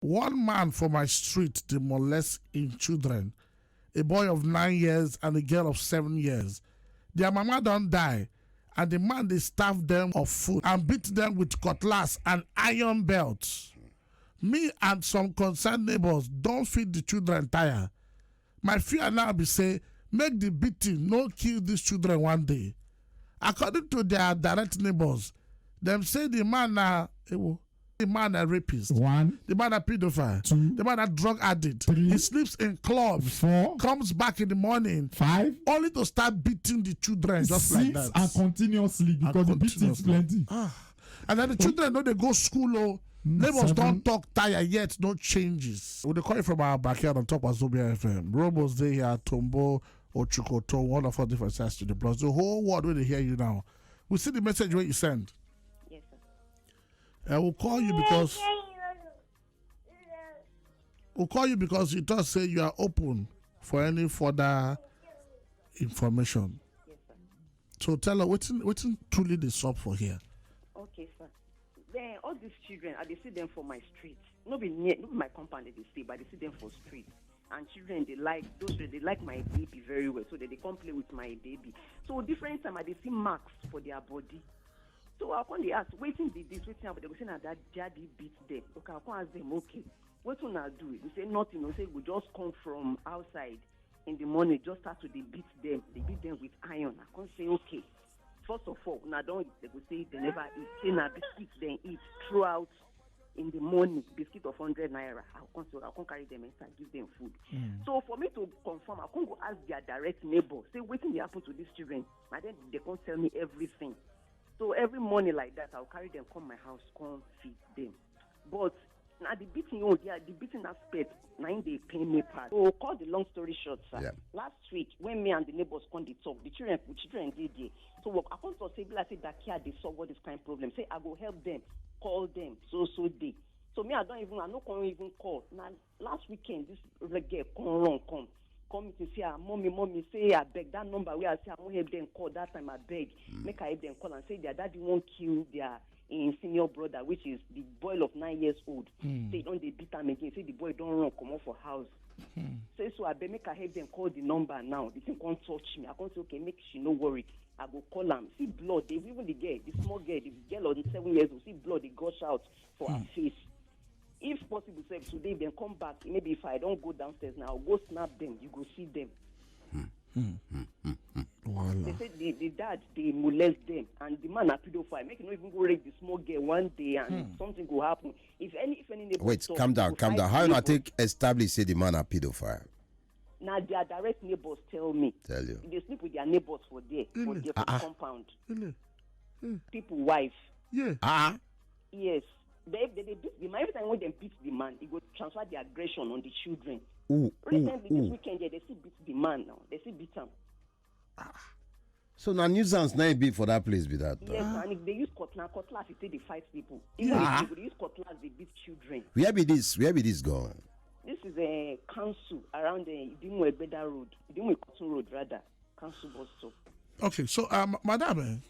One man for my street they molest in children. A boy of 9 years and a girl of 7 years. Their mama don't die, and the man they starve them of food and beat them with cutlass and iron belts. Me and some concerned neighbors don't feed the children tire. My fear now be say make the beating no kill these children one day. According to their direct neighbors, them say the man a rapist. 1. The man a pedophile. 2. The man a drug addict. 3. He sleeps in clubs. 4. Comes back in the morning. 5. Only to start beating the children just 6 like that. and continuously because the beating is plenty. And then the children know they go school. Oh, neighbors 7. don't talk tire yet. No changes. We call it from our backyard on top of Zobia FM. Robos they here, Tombo or Ikotun, one of our different sides to the plus. The whole world will hear you now. We see the message where you send. Yes, sir. I will call you because you just say you are open for any further information. Yes, sir. So tell her what's truly the sub for here. Okay, sir. Then all these children, I see them for my street. Not be near, not my compound they stay, but I see them for street. And children they like my baby very well, so they come play with my baby. So different time I see marks for their body. So I come they ask, waiting did this, waiting but they go say that daddy beat them. Okay, I come ask them, okay, what will I do? They say nothing. They say we just come from outside in the morning, just start to beat them. They beat them with iron. I can't say okay. First of all, now don't they go say they never eat. Say na biscuit then eat throughout in the morning, biscuit of 100 naira. I can't carry them inside, give them food. So for me to confirm, I can't go ask their direct neighbor, say what thing happen to these children, and then they can't tell me everything. So every morning like that, I'll carry them, come my house, come feed them. But now the beating, the beating aspect, now they pay me part. So call the long story short, sir. Yeah. Last week, when me and the neighbors come to talk, the children did there. So I come to say, I say that here they solve all this kind of problem. Say I go help them, call them, so they. So me, I don't even call. Now last weekend, this girl come to say, mommy, say I beg that number where I say I won't help them call. That time I beg, make I help them call and say their daddy won't kill their senior brother, which is the boy of 9 years old. Say don't they beat him again. Say the boy don't run, come off for house. Say so I beg make I help them call the number now. The thing can't touch me. I can't say okay, make she no worry. I go call them. See blood. They even the small girl, the girl of 7 years old. See blood. They gush out for her face. If possible, say today then come back. Maybe if I don't go downstairs now, I'll go snap them. You go see them. They say the dad they molest them, and the man a pedophile. Make no even go rape the small girl one day, and something will happen. If any wait, calm down. How you not take establish say the man a pedophile? Now their direct neighbors tell me. Tell you. They sleep with their neighbors for their compound. People wife. Yeah. Yes. They beat the man. Every time when they beat the man, it go transfer the aggression on the children. Recently this weekend, they still beat the man now. They still beat him. So now nuisance not be for that place be that. Yes, and if they use cutlass, they fight people. Even if they use cutlass, they beat children. Where be this going? This is a council around the Idimu Ikotun road rather. Council bus stop. Okay, so madam,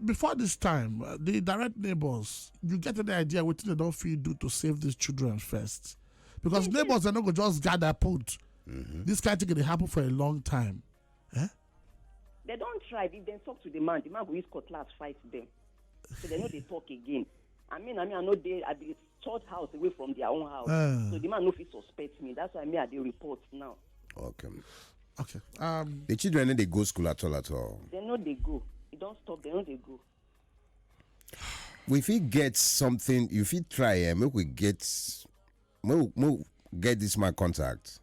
before this time, the direct neighbors, you get the idea what they don't feel do to save these children first, because neighbors are not going to just gather put. This kind of thing can happen for a long time. They don't try. If they talk to the man will use cutlass fight them. So they know they talk again. I know they at the third house away from their own house. So the man no fit suspect me. That's why I the report now. Okay. The children they go school at all. They know they go. It don't stop. They know they go. If we get something, if we try, we get this my contact.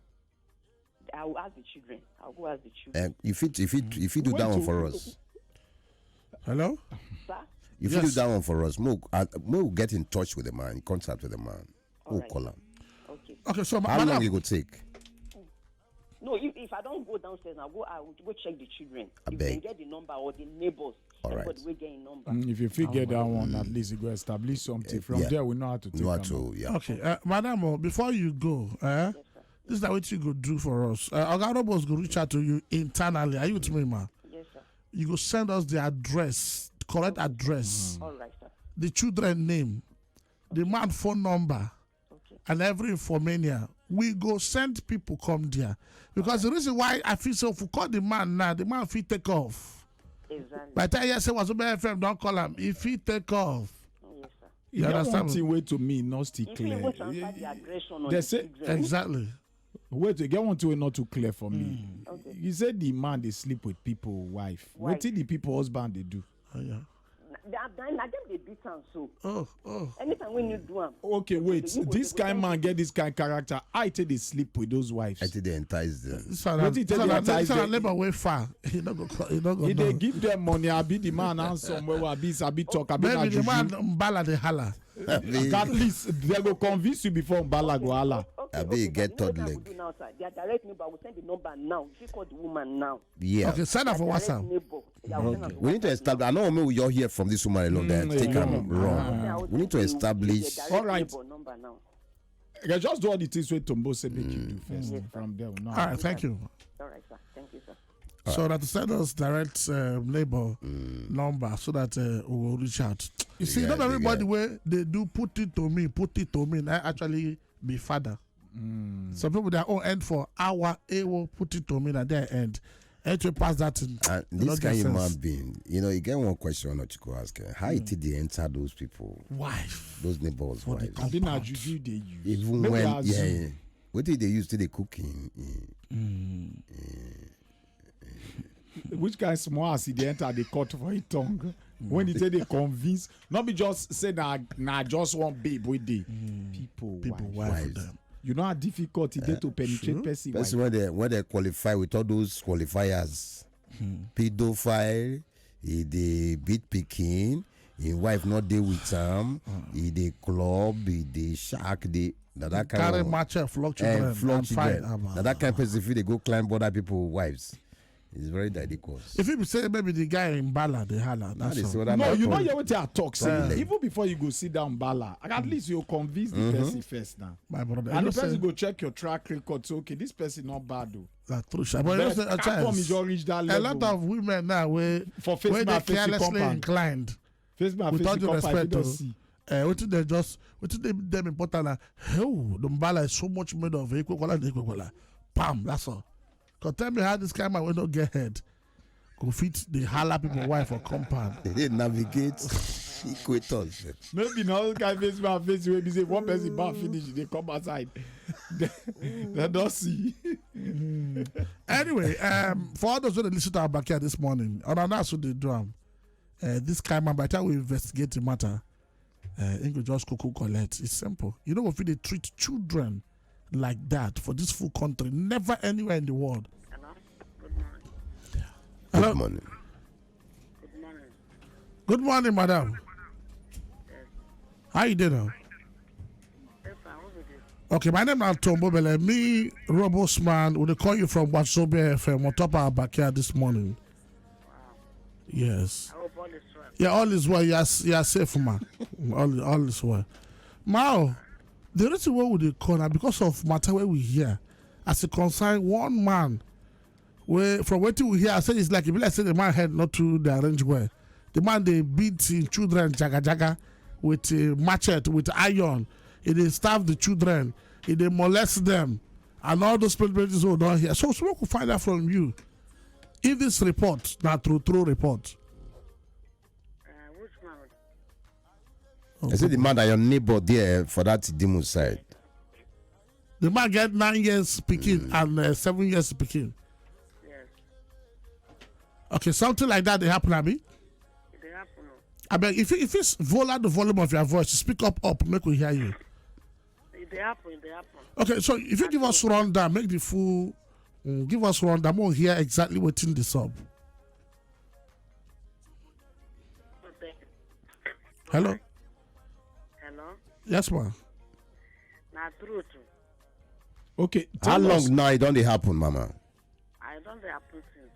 I will ask the children. I'll go ask the children. If you do that one for us. Hello? Sir? If you do that one for us, we'll get in touch with the man, contact with the man. We'll call him. Okay, so how long it will take? No, if I don't go downstairs, I will go check the children. If they get the number or the neighbors, everybody will get a number. If you figure that one, at least you go establish something. From there, we know how to take them. Okay, madam, before you go, yes, this is what you go do for us. Oga Robos go reach out to you internally. Are you with me, ma? Yes, sir. You go send us the address, correct address. All right, sir. The children name, the man phone number. and every informania, we go send people come there. Because the reason why I feel so, if we call the man now, the man fit take off. Exactly. By the time you say what's FM, don't call him. If he take off. Yes, sir. You understand? One thing way to me not still If clear. you want to answer the aggression on They the say children. Exactly. wait, you get one thing not too clear for me. Okay. You said the man they sleep with people, wife. What did the people husband they do? Oh, yeah. I them they beat am so. Oh. Anytime when you do am. Okay, wait. This kind man get this kind character. I tell they sleep with those wives. I think they entice them. This What he tell you one that labor way far. He not go. He not go. If they give them money, I be the man and somewhere I be talk. I be Maybe the juju. man mbala the holla. At least they go convince you before Mbala go holla. I be get third You know leg. what we do now, sir? Their direct neighbor will send the number now. If you call the woman now. Yeah. Okay, send her for Their direct WhatsApp. neighbor. Yeah, we'll send her for We need to WhatsApp establish. I know we all hear from this woman alone. Then take her now. wrong. We need to establish. Their direct All right. neighbor number now. Okay, just do all the things where Tombo say make you do first. Yes, From there, no. All right, thank you. All right, sir. Thank you, sir. So that to send us direct neighbor number so that we will reach out. You see, Yeah, not they everybody get- where they do put it to me, I actually be father. Some people their own end for our will put it to me at their end. And to pass that in. And this kind of human being, you get one question that you could ask her. How did they enter those people, Wife. those neighbors' For the wives? I think na juju they use. Even Maybe when, assume. what did they use to the cooking? Which kind of small as they enter the court for a tongue. When they say they convince, not be just say na just one babe with the people wife. Wives. them. You know how difficult it is to penetrate true. person That's wife. when they qualify with all those qualifiers. Pedophile, he beat Pekin, his wife not there with him, he the club, he the shark, that kind Carry of match flock children. flock and fight. children. That kind of person, if they go climb other people's wives, it's very ridiculous. If you say maybe the guy in Bala, they holla. Now That's they say all. what No, I'm you know not- you what I talk. Say, Silent. even before you go sit down, Bala, at least you convince the person first now. My brother. And you the know person say, go check your track record. So okay, this person not bad though. that's true. Sha. But you know say, a Capcom is chance. just reach that A level. lot of women now where for face they my face carelessly compound. inclined. Face my With face all due compound. You respect, don't oh, see. what did they just what did they them important like oh the Mbala is so much made of equal. Pam, that's all. Cause tell me how this kind of man will not get head. Go fit the holla people wife or compound. They didn't navigate equators. Maybe now guy face my face where be say one person bar finish, they come outside. They don't see. Anyway, for all those who listen to our backyard this morning, on our national the drum, this kind of man, by the time we investigate the matter, English just cocoa collect. It's simple. You know, if they treat children like that for this full country, never anywhere in the world. Hello. Hello. Good morning. Good morning. Good morning, madam. Yes. How you doing? Yes, sir. Who is this? Okay, my name is Tombo Bele. Me, Robos man, will call you from Watsobia FM on top of our backyard this morning. Wow. Yes. I hope all is well. Yeah, all is well. You are safe, man. all is well. Now, the reason why we dey call now because of matter where we hear, as a concern, one man, where from what we hear, I say it's like if let's say the man had not to the arrange well. The man they beat his children jaga with a machete, with iron. He they starve the children. He they molest them, and all those people who don't hear. So we could find out from you if this report now true report. Which man? I said the man that your neighbor there for that Idimu side. The man get 9 years Pikin and 7 years Pikin. Yes. Okay, something like that they happen at me. They happen. I beg if it's lower the volume of your voice, speak up, make we hear you. They happen. Okay, so if you give us rundown, make the full give us rundown, we'll hear exactly what's in the sub. Hello? Hello. Yes, ma'am. Now, truth. Okay, How tell us. long now it don't they happen, mama? I don't happen since.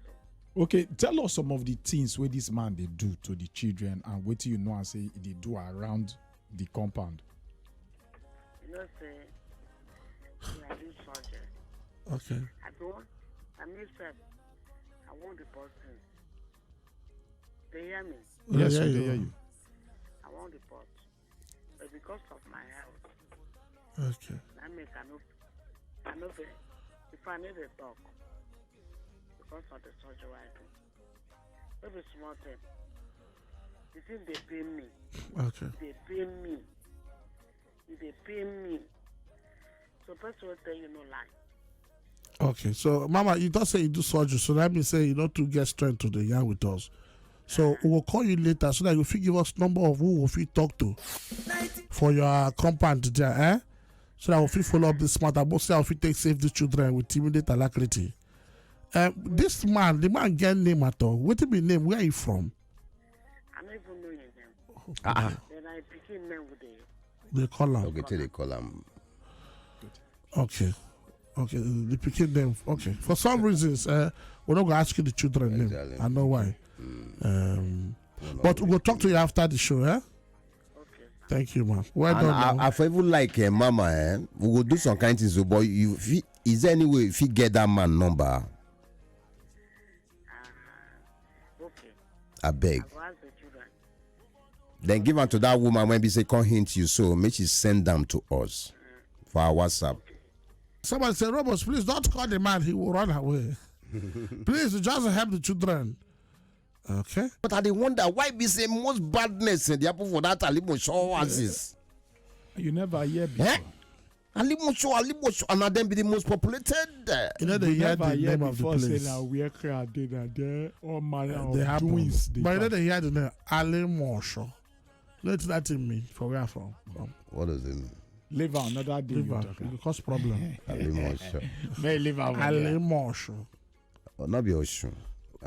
Okay, tell us some of the things where this man they do to the children and what you know and say they do around the compound. You know, say, I do surgery. Okay. I don't. I mean, sir, I want the person. They hear me. Yes, yeah, they yeah. hear you. I want the pot. But because of my health, Okay. I make I know if I need a talk because of the surgery I do. Maybe small thing. The thing they pay me. Okay. They pay me. They pay me. So person will tell you no lie. Okay, so Mama, you don't say you do surgery, so that means say you not to get strength to the yarn with us. So we will call you later so that you will give us number of who we will talk to for your compound there, eh? So that we will follow up this matter. But say we will take save the children with immediate alacrity. This man, the man get name at all. What be name? Where are you from? I don't even know his name. Then I Pikin Dem with They call him. Okay, till they call him. Okay. Okay, the Pikin Dem. Okay. For some reasons, we're not going to ask you the children name. Exactly. I know why. But we'll talk to you after the show, eh? Okay. Thank you, man. Well And done. I even like Mama, we will do some kind of things. So, but is there any way if you get that man number? Okay. I beg. I'll ask the children. Then give them to that woman when we say come hint you, so make she send them to us for our WhatsApp. Somebody say, Robos, please don't call the man. He will run away. Please, just help the children. Okay. But I dey wonder why we say most badness in the apple for that Alimosho oasis. You never hear before. Eh? Alimosho, and then be the most populated. You know, they hear the name of the place. Say, where are they? There, all manner They of happen. doings. But you know, they hear the name Alimosho. Let that in me. For where from? What does it mean? Live another day. Liver. It cause problem. Alimosho. May live out. Alimosho. Not be Oshun.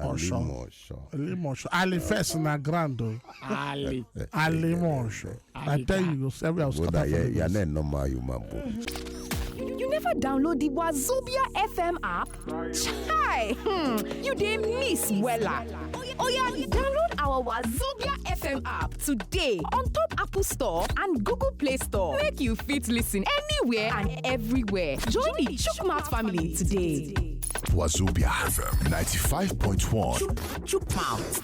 Osho. Alimosho. Alimosho. Ali first na grande. Ali. Alimosho. I tell you, every house. But you're not normal human being. You never download the Wazobia FM app? Chai! You dey miss wella. Oh yeah, download our Wazobia FM app today on top Apple Store and Google Play Store. Make you fit listen anywhere and everywhere. Join the Chukmat family today. Wazobia FM 95.1. Chukmat.